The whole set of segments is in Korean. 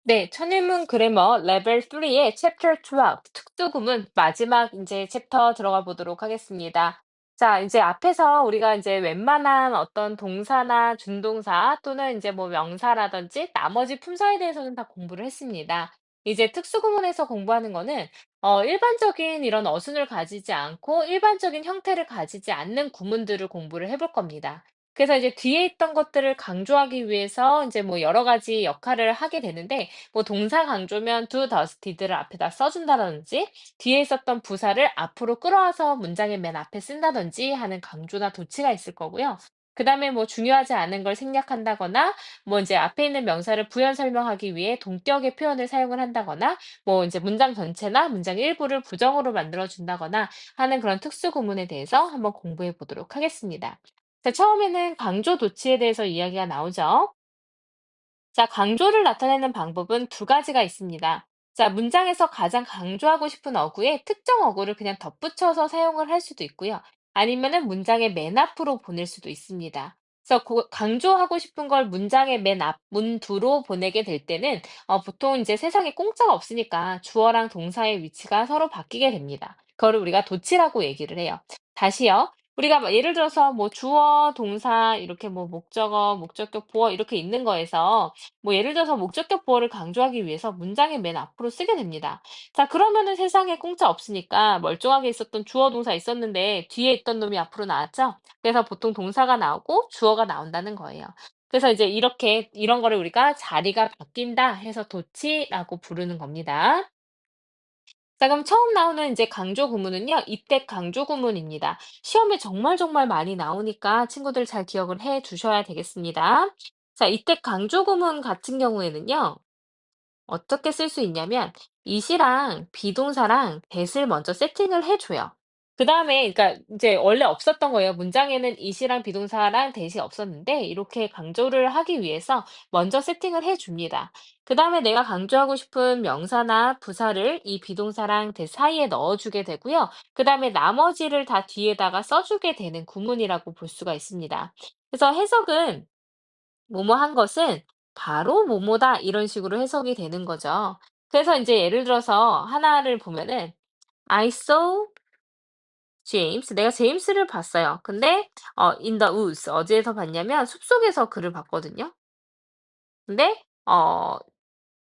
네, 천일문 그래머 레벨 3의 챕터 12 특수구문 마지막 이제 챕터 들어가 보도록 하겠습니다. 자, 이제 앞에서 우리가 이제 웬만한 어떤 동사나 준동사 또는 이제 뭐 명사라든지 나머지 품사에 대해서는 다 공부를 했습니다. 이제 특수구문에서 공부하는 거는 일반적인 이런 어순을 가지지 않고 일반적인 형태를 가지지 않는 구문들을 공부를 해볼 겁니다. 그래서 이제 뒤에 있던 것들을 강조하기 위해서 이제 뭐 여러 가지 역할을 하게 되는데 뭐 동사 강조면 do, does, did를 앞에다 써준다든지 뒤에 있었던 부사를 앞으로 끌어와서 문장의 맨 앞에 쓴다든지 하는 강조나 도치가 있을 거고요. 그다음에 뭐 중요하지 않은 걸 생략한다거나 뭐 이제 앞에 있는 명사를 부연 설명하기 위해 동격의 표현을 사용을 한다거나 뭐 이제 문장 전체나 문장 일부를 부정어로 만들어 준다거나 하는 그런 특수 구문에 대해서 한번 공부해 보도록 하겠습니다. 자, 처음에는 강조 도치에 대해서 이야기가 나오죠. 자, 강조를 나타내는 방법은 두 가지가 있습니다. 자, 문장에서 가장 강조하고 싶은 어구에 특정 어구를 그냥 덧붙여서 사용을 할 수도 있고요. 아니면은 문장의 맨 앞으로 보낼 수도 있습니다. 그래서 강조하고 싶은 걸 문장의 맨 앞, 문두로 보내게 될 때는 보통 이제 세상에 공짜가 없으니까 주어랑 동사의 위치가 서로 바뀌게 됩니다. 그거를 우리가 도치라고 얘기를 해요. 다시요. 우리가 예를 들어서 뭐 주어, 동사, 이렇게 뭐 목적어, 목적격, 보어 이렇게 있는 거에서 뭐 예를 들어서 목적격 보어를 강조하기 위해서 문장의 맨 앞으로 쓰게 됩니다. 자, 그러면은 세상에 공짜 없으니까 멀쩡하게 있었던 주어 동사 있었는데 뒤에 있던 놈이 앞으로 나왔죠? 그래서 보통 동사가 나오고 주어가 나온다는 거예요. 그래서 이제 이렇게 이런 거를 우리가 자리가 바뀐다 해서 도치라고 부르는 겁니다. 자, 그럼 처음 나오는 이제 강조 구문은요, 이때 강조 구문입니다. 시험에 정말 정말 많이 나오니까 친구들 잘 기억을 해 두셔야 되겠습니다. 자, 이때 강조 구문 같은 경우에는요, 어떻게 쓸 수 있냐면 it이랑 비동사랑 that을 먼저 세팅을 해줘요. 그다음에 그러니까 이제 원래 없었던 거예요. 문장에는 it이랑 비동사랑 that이 없었는데 이렇게 강조를 하기 위해서 먼저 세팅을 해줍니다. 그다음에 내가 강조하고 싶은 명사나 부사를 이 비동사랑 that 사이에 넣어주게 되고요. 그다음에 나머지를 다 뒤에다가 써주게 되는 구문이라고 볼 수가 있습니다. 그래서 해석은 뭐뭐한 것은 바로 뭐뭐다 이런 식으로 해석이 되는 거죠. 그래서 이제 예를 들어서 하나를 보면은 I saw James. 내가 제임스를 봤어요. 근데 in the woods 어디에서 봤냐면 숲속에서 그를 봤거든요. 근데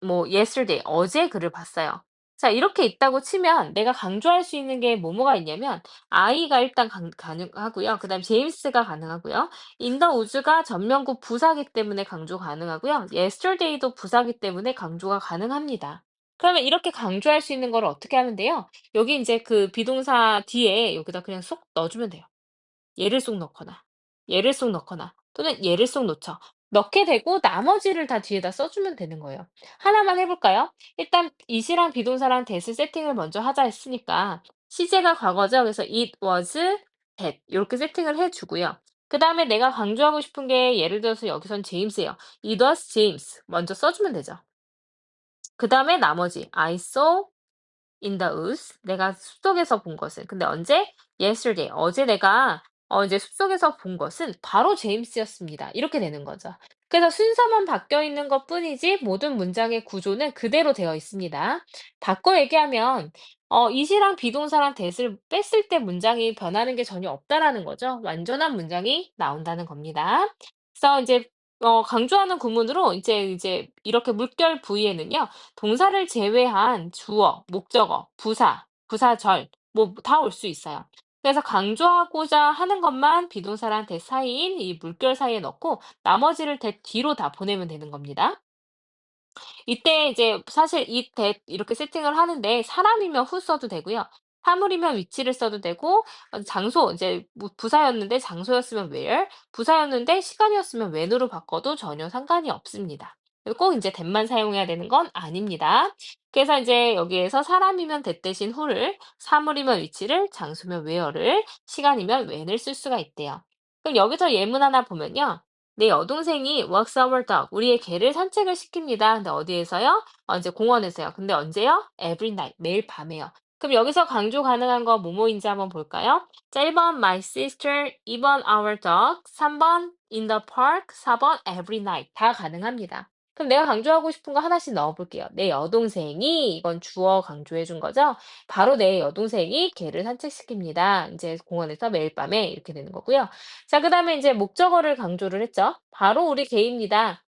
뭐 yesterday 어제 글을 봤어요. 자, 이렇게 있다고 치면 내가 강조할 수 있는 게 뭐뭐가 있냐면 I가 일단 가능하고요. 그다음 제임스가 가능하고요. in the woods가 전면구 부사기 때문에 강조 가능하고요. yesterday도 부사기 때문에 강조가 가능합니다. 그러면 이렇게 강조할 수 있는 걸 어떻게 하면 돼요? 여기 이제 그 비동사 뒤에 여기다 그냥 쏙 넣어주면 돼요. 얘를 쏙 넣거나 얘를 쏙 넣거나 또는 얘를 쏙 놓죠. 넣게 되고 나머지를 다 뒤에다 써주면 되는 거예요. 하나만 해볼까요? 일단 it이랑 비동사랑 that을 세팅을 먼저 하자 했으니까 시제가 과거죠. 그래서 it was that 이렇게 세팅을 해주고요. 그 다음에 내가 강조하고 싶은 게 예를 들어서 여기선 제임스예요. it was James 먼저 써주면 되죠. 그 다음에 나머지 I saw in the woods 내가 숲속에서 본 것은 근데 언제? yesterday 어제 내가 이제 숲속에서 본 것은 바로 제임스였습니다. 이렇게 되는 거죠. 그래서 순서만 바뀌어 있는 것뿐이지 모든 문장의 구조는 그대로 되어 있습니다. 바꿔 얘기하면 it이랑 비동사랑 that을 뺐을 때 문장이 변하는 게 전혀 없다라는 거죠. 완전한 문장이 나온다는 겁니다. 그래서 이제 강조하는 구문으로 이제 이렇게 물결 부위에는요. 동사를 제외한 주어, 목적어, 부사, 부사절 뭐 다 올 수 있어요. 그래서 강조하고자 하는 것만 비동사랑 대 사이인 이 물결 사이에 넣고 나머지를 대 뒤로 다 보내면 되는 겁니다. 이때 이제 사실 이 that 이렇게 세팅을 하는데 사람이면 who 써도 되고요. 사물이면 which를 써도 되고 장소 이제 뭐 부사였는데 장소였으면 where, 부사였는데 시간이었으면 when으로 바꿔도 전혀 상관이 없습니다. 꼭 이제 that만 사용해야 되는 건 아닙니다. 그래서 이제 여기에서 사람이면 that 대신 who를, 사물이면 which를, 장소면 where를, 시간이면 when을 쓸 수가 있대요. 그럼 여기서 예문 하나 보면요. 내 여동생이 walks our dog. 우리의 개를 산책을 시킵니다. 근데 어디에서요? 이제 공원에서요. 근데 언제요? Every night. 매일 밤에요. 그럼 여기서 강조 가능한 거 뭐뭐인지 한번 볼까요? 자, 1번 my sister, 2번 our dog, 3번 in the park, 4번 every night. 다 가능합니다. 그럼 내가 강조하고 싶은 거 하나씩 넣어 볼게요. "내 여동생이" 이건 주어 강조해 준 거죠. "바로 내 여동생이 개를 산책시킵니다." 인제 공원에서 매일 밤에 이렇게 되는 거고요. 자 그다음에 인제 목적어를 강조를 했죠. "바로 우리 개입니다."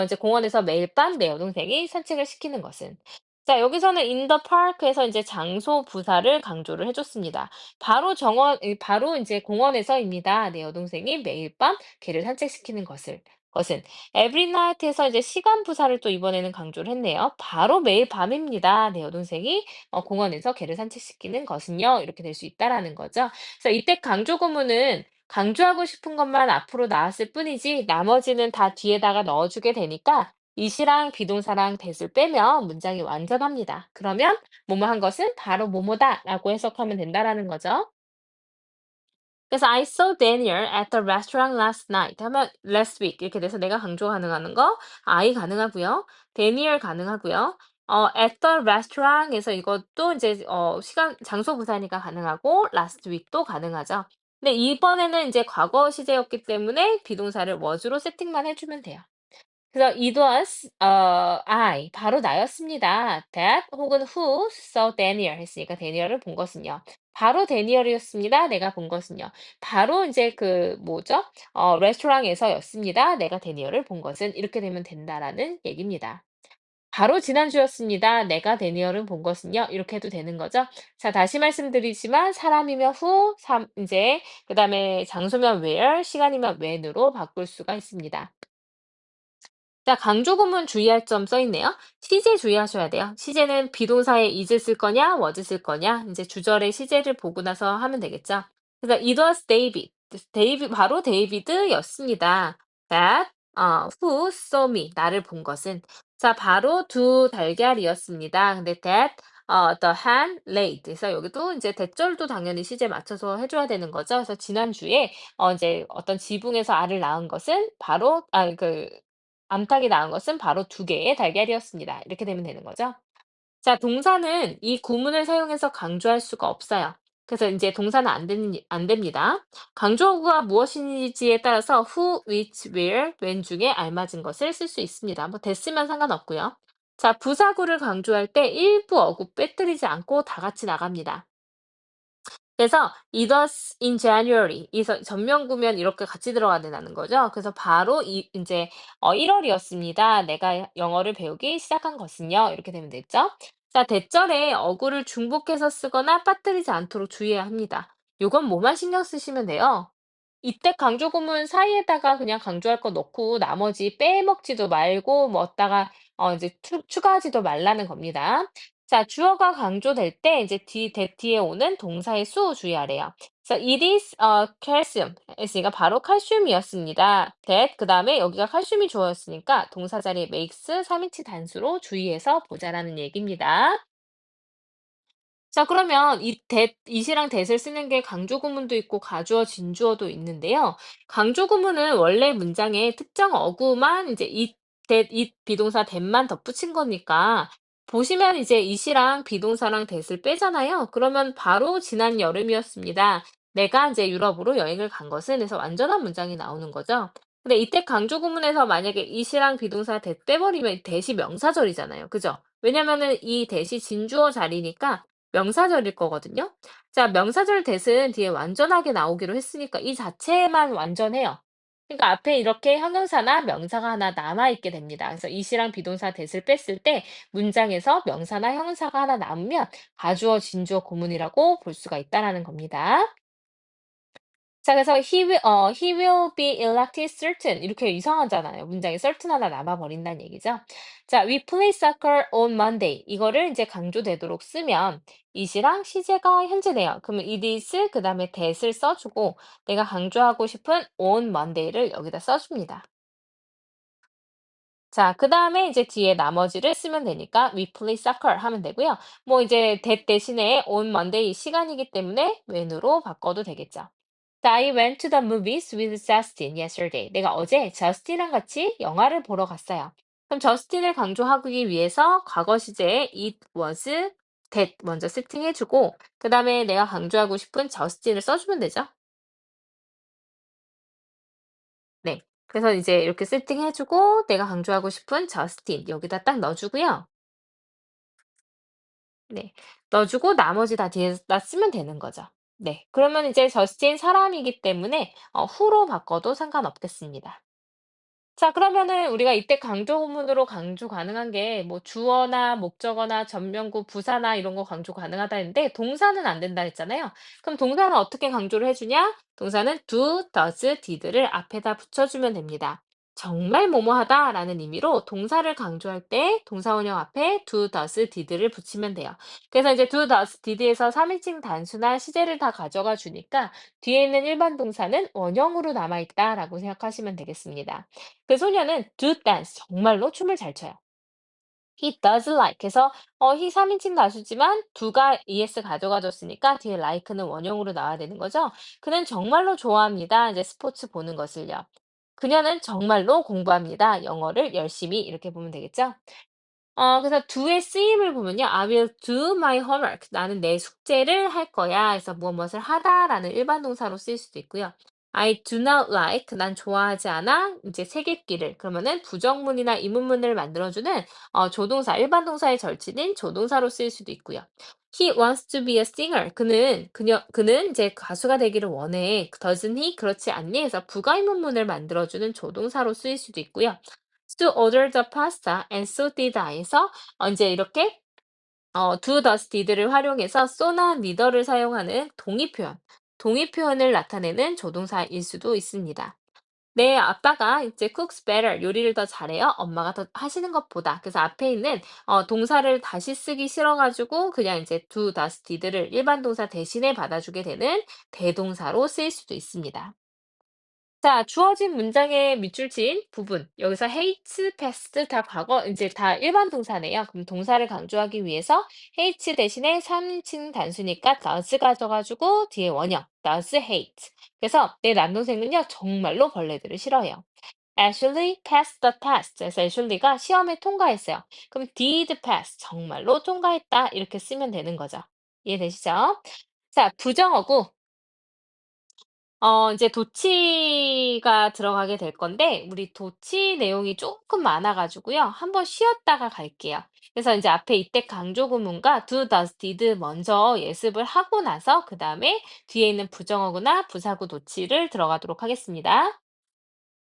이제 공원에서 매일 밤 내 여동생이 산책을 시키는 것은. 자 여기서는 in the park에서 인제 장소 부사를 강조를 해 줬습니다. 바로 인제 공원에서입니다. 내 여동생이 매일 밤 개를 산책시키는 것은. every night에서 이제 시간 부사를 또 이번에는 강조를 했네요. 바로 매일 밤입니다. 내 여동생이 공원에서 개를 산책시키는 것은요. 이렇게 될 수 있다라는 거죠. 그래서 이때 강조 구문은 강조하고 싶은 것만 앞으로 나왔을 뿐이지 나머지는 다 뒤에다가 넣어주게 되니까 이시랑 비동사랑 that을 빼면 문장이 완전합니다. 그러면 뭐뭐 한 것은 바로 뭐뭐다라고 해석하면 된다라는 거죠. 그래서 I saw Daniel at the restaurant last night 하면 last week 이렇게 돼서 내가 강조 가능한 거 I 가능하고요. Daniel 가능하고요. at the restaurant에서 이것도 이제 시간 장소 부사니까 가능하고 last week도 가능하죠. 근데 이번에는 이제 과거 시제였기 때문에 비동사를 was로 세팅만 해주면 돼요. 그래서 it was I 바로 나였습니다. that 혹은 who saw Daniel 했으니까 데니얼을 본 것은요. 바로 데니얼이었습니다. 내가 본 것은요. 바로 이제 그 뭐죠? 레스토랑에서였습니다. 내가 데니얼을 본 것은 이렇게 되면 된다라는 얘기입니다. 바로 지난주였습니다. 내가 데니얼을 본 것은요. 이렇게 해도 되는 거죠. 자, 다시 말씀드리지만 사람이면 who, 이제 그다음에 장소면 where, 시간이면 when으로 바꿀 수가 있습니다. 자, 강조 구문 주의할 점 써 있네요. 시제 주의하셔야 돼요. 시제는 비동사에 is 쓸 거냐, was 쓸 거냐, 이제 주절의 시제를 보고 나서 하면 되겠죠. 그래서 it was David. 바로 데이비드였습니다. That, who saw me. 나를 본 것은. 자, 바로 두 달걀이었습니다. 근데 that, the hen laid. 그래서 여기도 이제 대절도 당연히 시제 맞춰서 해줘야 되는 거죠. 그래서 지난주에, 이제 어떤 지붕에서 알을 낳은 것은 바로, 암탉이 낳은 것은 바로 두 개의 달걀이었습니다. 이렇게 되면 되는 거죠. 자, 동사는 이 구문을 사용해서 강조할 수가 없어요. 그래서 이제 동사는 안 됩니다. 강조어구가 무엇인지에 따라서 who, which, where, when 중에 알맞은 것을 쓸 수 있습니다. 뭐 됐으면 상관없고요. 자, 부사구를 강조할 때 일부 어구 빼뜨리지 않고 다 같이 나갑니다. 그래서 it was in January. 이서 전면구면 이렇게 같이 들어가야 된다는 거죠. 그래서 바로 인제 1 월이었습니다. 내가 영어를 배우기 시작한 것은요. 이렇게 되면 됐죠. 자, 대절에 어구를 중복해서 쓰거나 빠뜨리지 않도록 주의해야 합니다. 요건 뭐만 신경 쓰시면 돼요. 이때 강조 구문 사이에다가 그냥 강조할 거 넣고 나머지 빼먹지도 말고 뭐 어디다가 이제 추가하지도 말라는 겁니다. 자, 주어가 강조될 때 이제 that 뒤에 오는 동사의 수 주의하래요. 그래서 it is calcium 했으니까 바로 칼슘이었습니다. that 그다음에 여기가 칼슘이 주어였으니까 동사 자리에 makes 3인칭 단수로 주의해서 보자라는 얘기입니다. 자, 그러면 it이랑 that을 쓰는 게 강조 구문도 있고 가주어, 진주어도 있는데요. 강조 구문은 원래 문장에 특정 어구만 이제 it 비동사 that만 덧붙인 거니까 보시면 이제 it이랑 비동사랑 that을 빼잖아요. 그러면 바로 지난 여름이었습니다. 내가 이제 유럽으로 여행을 간 것은 해서 완전한 문장이 나오는 거죠. 근데 이때 강조 구문에서 만약에 it이랑 비동사 that 빼버리면 that이 명사절이잖아요. 그죠? 왜냐면은 이 that이 진주어 자리니까 명사절일 거거든요. 자, 명사절 대신 뒤에 완전하게 나오기로 했으니까 이 자체만 완전해요. 그러니까 앞에 이렇게 형용사나 명사가 하나 남아 있게 됩니다. 그래서 이시랑 비동사 that을 뺐을 때 문장에서 명사나 형용사가 하나 남으면 가주어, 진주어, 구문이라고 볼 수가 있다라는 겁니다. 자, 그래서 he will be elected certain 이렇게 이상하잖아요. 문장에 certain 하나 남아버린다는 얘기죠. 자, we play soccer on Monday 이거를 이제 강조되도록 쓰면 is랑 시제가 현재네요. 그러면 it is 그다음에 that을 써주고 내가 강조하고 싶은 on Monday를 여기다 써줍니다. 자, 그다음에 이제 뒤에 나머지를 쓰면 되니까 we play soccer 하면 되고요. 뭐 이제 that 대신에 on Monday 시간이기 때문에 when으로 바꿔도 되겠죠. I went to the movies with Justin yesterday. 내가 어제 저스틴이랑 같이 영화를 보러 갔어요. 그럼 저스틴을 강조하기 위해서 과거 시제에 it was that 먼저 세팅해주고 그 다음에 내가 강조하고 싶은 저스틴을 써주면 되죠. 네. 그래서 이제 이렇게 세팅해 주고 내가 강조하고 싶은 저스틴 여기다 딱 넣어 주고요. 네. 넣어 주고 나머지 다 뒤에다 쓰면 되는 거죠. 네. 그러면 이제 저스틴 사람이기 때문에 who로 바꿔도 상관없겠습니다. 자, 그러면은 우리가 이때 강조 구문으로 강조 가능한 게 뭐 주어나 목적어나 전명구, 부사나 이런 거 강조 가능하다 했는데 동사는 안 된다 했잖아요. 그럼 동사는 어떻게 강조를 해 주냐? 동사는 do, does, did를 앞에다 붙여 주면 됩니다. 정말 뭐뭐하다라는 의미로 동사를 강조할 때 동사원형 앞에 do, does, did를 붙이면 돼요. 그래서 이제 do, does, did에서 3인칭 단수나 시제를 다 가져가 주니까 뒤에 있는 일반 동사는 원형으로 남아 있다라고 생각하시면 되겠습니다. 그 소녀는 do dance 정말로 춤을 잘 춰요. He does like 해서 he 3인칭 다수지만 do가 es 가져가줬으니까 뒤에 like는 원형으로 나와야 되는 거죠. 그는 정말로 좋아합니다. 이제 스포츠 보는 것을요. 그녀는 정말로 공부합니다. 영어를 열심히 이렇게 보면 되겠죠. 그래서 do의 쓰임을 보면요. I will do my homework. 나는 내 숙제를 할 거야. 그래서 무엇 무엇을 하다라는 일반 동사로 쓰일 수도 있고요. I do not like. 난 좋아하지 않아. 이제 세귑기를. 그러면은 부정문이나 의문문을 만들어주는 조동사, 일반 동사의 절친인 조동사로 쓰일 수도 있고요. He wants to be a singer. 그는 이제 가수가 되기를 원해. doesn't he? 그렇지 않니? 해서 부가의문문을 만들어주는 조동사로 쓰일 수도 있고요. To order the pasta and so did I에서 이제 이렇게 do, does, did를 활용해서 so나 neither를 사용하는 동의 표현을 나타내는 조동사일 수도 있습니다. 내 아빠가 이제 cooks better, 요리를 더 잘해요. 엄마가 더 하시는 것보다. 그래서 앞에 있는 동사를 다시 쓰기 싫어가지고 그냥 이제 do, does, did를 일반 동사 대신에 받아주게 되는 대동사로 쓰일 수도 있습니다. 자, 주어진 문장의 밑줄 친 부분. 여기서 hates, past 다 과거, 이제 다 일반 동사네요. 그럼 동사를 강조하기 위해서 hates 대신에 3인칭 단수니까 does 가져가지고 뒤에 원형, does hate. 그래서 내 남동생은요, 정말로 벌레들을 싫어해요. Ashley passed the test. 그래서 애슐리가 시험에 통과했어요. 그럼 did pass, 정말로 통과했다. 이렇게 쓰면 되는 거죠. 이해되시죠? 자, 부정어구. 이제 도치가 들어가게 될 건데 우리 도치 내용이 조금 많아 가지고요. 한번 쉬었다가 갈게요. 그래서 이제 앞에 이때 강조 구문과 do, does, did 먼저 예습을 하고 나서 그다음에 뒤에 있는 부정어구나 부사구 도치를 들어가도록 하겠습니다.